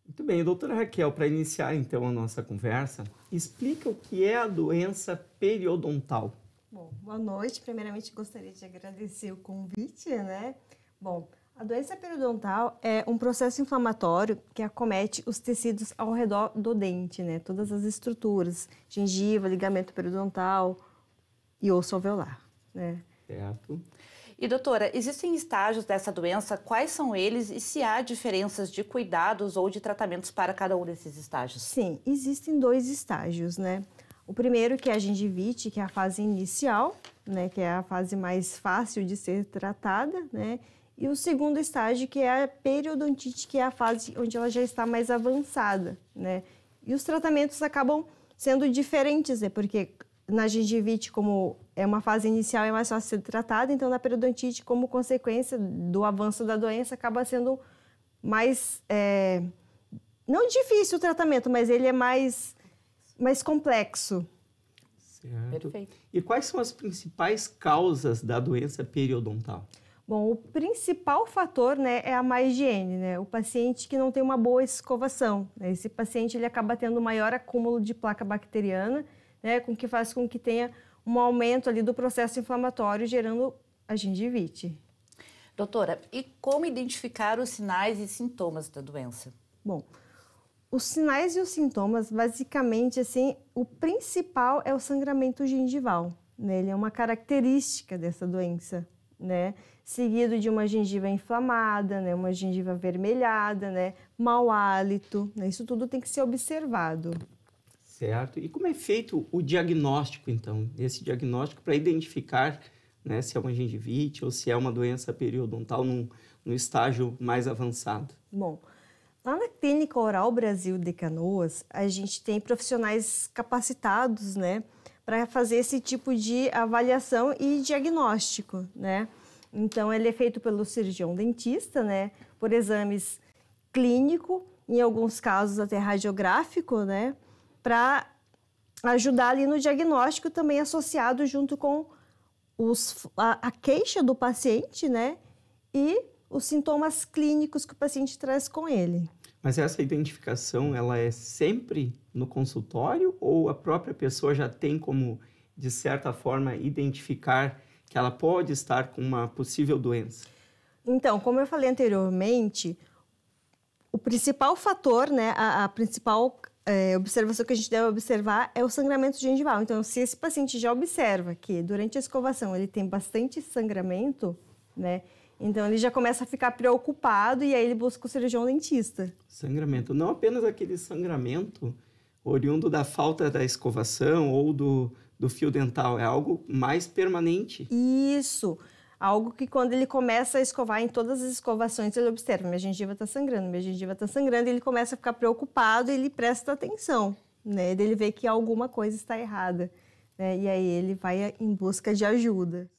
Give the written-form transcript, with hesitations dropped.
Muito bem, doutora Raquel, para iniciar então a nossa conversa, explica o que é a doença periodontal. Bom, boa noite. Primeiramente, gostaria de agradecer o convite, né? Bom, a doença periodontal é um processo inflamatório que acomete os tecidos ao redor do dente, né? Todas as estruturas, gengiva, ligamento periodontal e osso alveolar, né? Certo? E doutora, existem estágios dessa doença? Quais são eles e se há diferenças de cuidados ou de tratamentos para cada um desses estágios? Sim, existem dois estágios, né? O primeiro que é a gengivite, que é a fase inicial, né? Que é a fase mais fácil de ser tratada, né? E o segundo estágio que é a periodontite, que é a fase onde ela já está mais avançada, né? E os tratamentos acabam sendo diferentes, né? Porque na gengivite, como é uma fase inicial, é mais fácil ser tratada, então na periodontite, como consequência do avanço da doença, acaba sendo mais, não difícil o tratamento, mas ele é mais complexo. Certo. Perfeito. E quais são as principais causas da doença periodontal? Bom, o principal fator, né, é a má higiene, né? O paciente que não tem uma boa escovação, né? Esse paciente ele acaba tendo maior acúmulo de placa bacteriana, né, com que faz com que tenha um aumento ali do processo inflamatório, gerando a gengivite. Doutora, e como identificar os sinais e sintomas da doença? Bom, os sinais e os sintomas, basicamente, assim, o principal é o sangramento gengival, né? Ele é uma característica dessa doença, né? Seguido de uma gengiva inflamada, né? Uma gengiva avermelhada, né? Mau hálito, né? Isso tudo tem que ser observado. Certo? E como é feito o diagnóstico, então? Esse diagnóstico para identificar, né, se é uma gengivite ou se é uma doença periodontal num estágio mais avançado. Bom, lá na Clínica Oral Brasil de Canoas, a gente tem profissionais capacitados, né, para fazer esse tipo de avaliação e diagnóstico, né? Então, ele é feito pelo cirurgião dentista, né, por exames clínico, em alguns casos até radiográfico, né, para ajudar ali no diagnóstico também associado junto com a queixa do paciente, né, e os sintomas clínicos que o paciente traz com ele. Mas essa identificação, ela é sempre no consultório ou a própria pessoa já tem como, de certa forma, identificar que ela pode estar com uma possível doença? Então, como eu falei anteriormente, o principal fator, né, a principal observação que a gente deve observar é o sangramento gengival. Então, se esse paciente já observa que durante a escovação ele tem bastante sangramento, né, então ele já começa a ficar preocupado e aí ele busca o cirurgião dentista. Sangramento, não apenas aquele sangramento oriundo da falta da escovação ou do fio dental, é algo mais permanente. Isso, algo que quando ele começa a escovar, em todas as escovações ele observa, minha gengiva está sangrando, e ele começa a ficar preocupado e ele presta atenção, né? Ele vê que alguma coisa está errada, né? E aí ele vai em busca de ajuda.